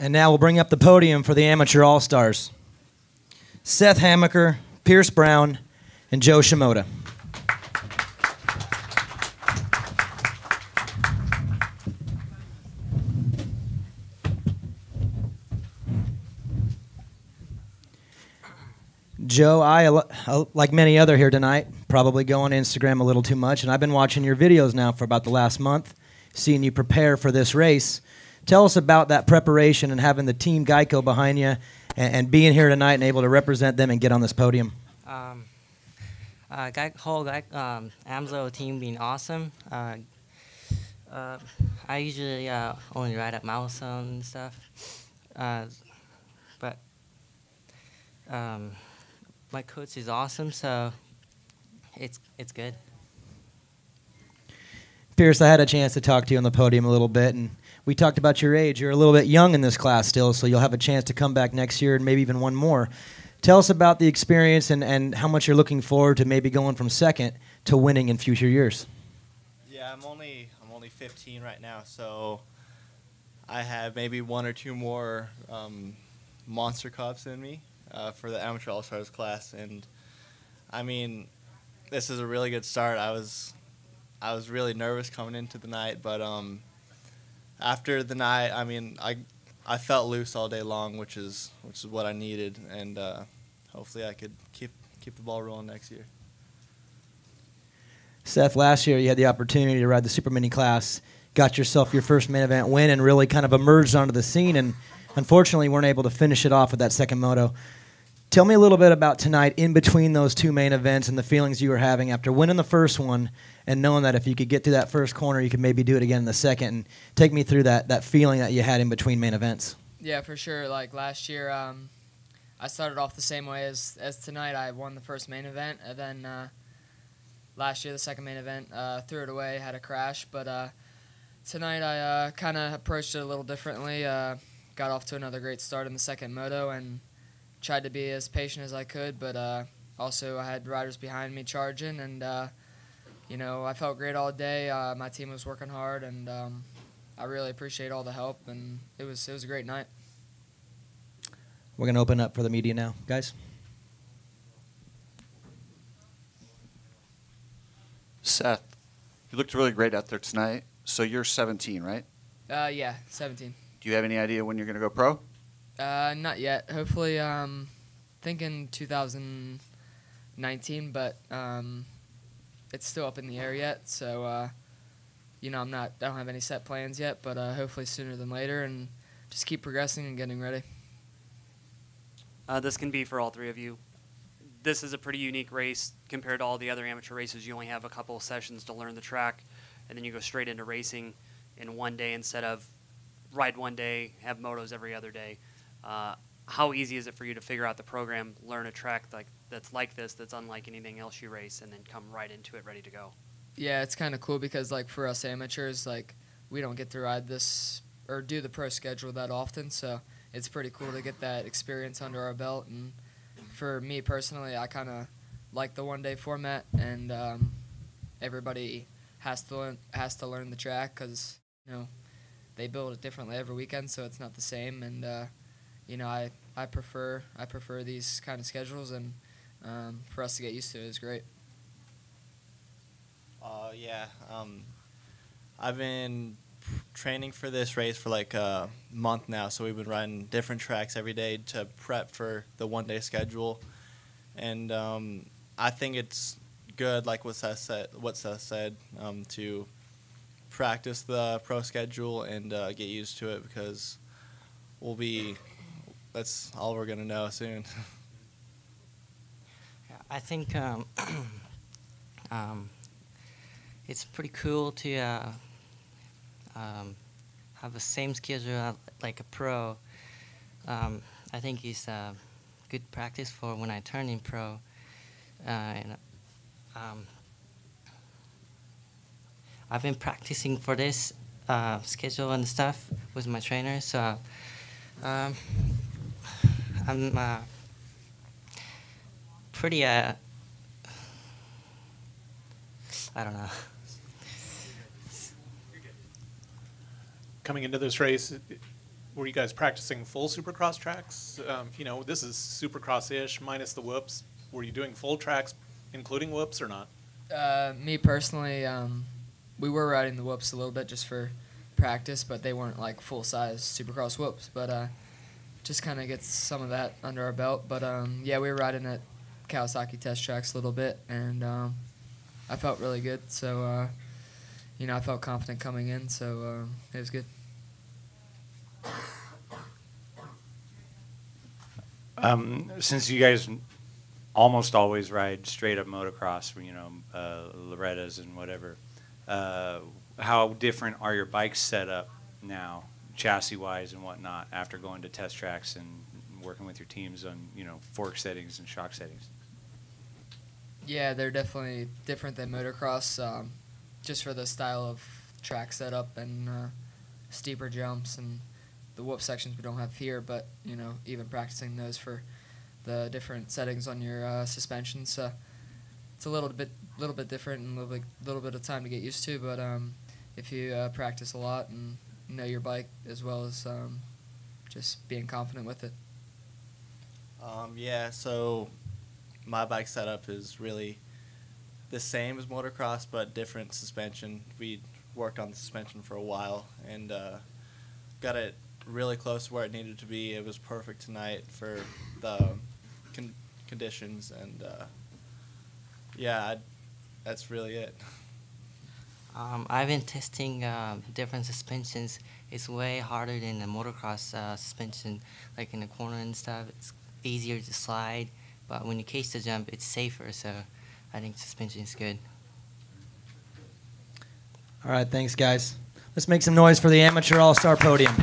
And now we'll bring up the podium for the Amateur All-Stars. Seth Hammaker, Pierce Brown, and Jo Shimoda. Joe, I, like many other here tonight, probably go on Instagram a little too much, and I've been watching your videos now for about the last month, seeing you prepare for this race. Tell us about that preparation and having the Team Geico behind you and being here tonight and able to represent them and get on this podium. AMSO team being awesome. I usually only ride at milestone and stuff, but my coach is awesome, so it's good. Pierce, I had a chance to talk to you on the podium a little bit, and we talked about your age. You're a little bit young in this class still, so you'll have a chance to come back next year and maybe even one more. Tell us about the experience and how much you're looking forward to maybe going from second to winning in future years. Yeah, I'm only 15 right now, so I have maybe one or two more Monster Cups in me for the Amateur All-Stars class, and I mean, this is a really good start. I was really nervous coming into the night, but after the night, I mean, I felt loose all day long, which is what I needed, and hopefully I could keep the ball rolling next year. Seth, last year you had the opportunity to ride the Super Mini class, got yourself your first main event win, and really kind of emerged onto the scene, and unfortunately weren't able to finish it off with that second moto. Tell me a little bit about tonight in between those two main events and the feelings you were having after winning the first one and knowing that if you could get to that first corner, you could maybe do it again in the second. And take me through that feeling that you had in between main events. Yeah, for sure. Like last year, I started off the same way as tonight. I won the first main event, and then last year the second main event, threw it away, had a crash. But tonight I kind of approached it a little differently. Got off to another great start in the second moto and tried to be as patient as I could, but also I had riders behind me charging, and you know, I felt great all day. My team was working hard, and I really appreciate all the help, and it was a great night. We're going to open up for the media now, guys. Seth, you looked really great out there tonight. So you're 17, right? Yeah, 17. Do you have any idea when you're going to go pro? Not yet. Hopefully, thinking 2019, but it's still up in the air yet. So, you know, I don't have any set plans yet, but hopefully sooner than later, and just keep progressing and getting ready. This can be for all three of you. This is a pretty unique race compared to all the other amateur races. You only have a couple of sessions to learn the track, and then you go straight into racing in one day instead of ride one day, have motos every other day. How easy is it for you to figure out the program, learn a track that's like this, that's unlike anything else you race, and then come right into it ready to go? Yeah, it's kind of cool because, like, for us amateurs, like, we don't get to ride this or do the pro schedule that often, so it's pretty cool to get that experience under our belt. And for me personally, I kind of like the one-day format, and everybody has to learn the track because, you know, they build it differently every weekend, so it's not the same. And you know, I prefer these kind of schedules, and for us to get used to it is great. Yeah, I've been training for this race for like a month now, so we've been riding different tracks every day to prep for the one-day schedule, and I think it's good, like what Seth said, to practice the pro schedule and get used to it, because that's all we're gonna know soon. I think it's pretty cool to have the same schedule like a pro. I think it's good practice for when I turn in pro. And I've been practicing for this schedule and stuff with my trainer, so I'm pretty, I don't know. Coming into this race, were you guys practicing full Supercross tracks? You know, this is Supercross-ish minus the whoops. Were you doing full tracks, including whoops, or not? Me personally, we were riding the whoops a little bit just for practice, but they weren't like full-size Supercross whoops. But just kind of gets some of that under our belt. But yeah, we were riding at Kawasaki test tracks a little bit, and I felt really good. So you know, I felt confident coming in, so it was good. Since you guys almost always ride straight up motocross, you know, Loretta's and whatever, how different are your bikes set up now, chassis-wise and whatnot, after going to test tracks and working with your teams on, you know, fork settings and shock settings? Yeah, they're definitely different than motocross, just for the style of track setup and steeper jumps and the whoop sections we don't have here, but, you know, even practicing those for the different settings on your suspension. So it's a little bit different and a little bit of time to get used to, but if you practice a lot and know your bike as well as just being confident with it. Yeah, so my bike setup is really the same as motocross, but different suspension. We worked on the suspension for a while and got it really close to where it needed to be. It was perfect tonight for the conditions, and yeah, that's really it. I've been testing different suspensions. It's way harder than the motocross suspension, like in the corner and stuff. It's easier to slide, but when you case the jump, it's safer, so I think suspension is good. All right, thanks, guys. Let's make some noise for the Amateur All-Star Podium.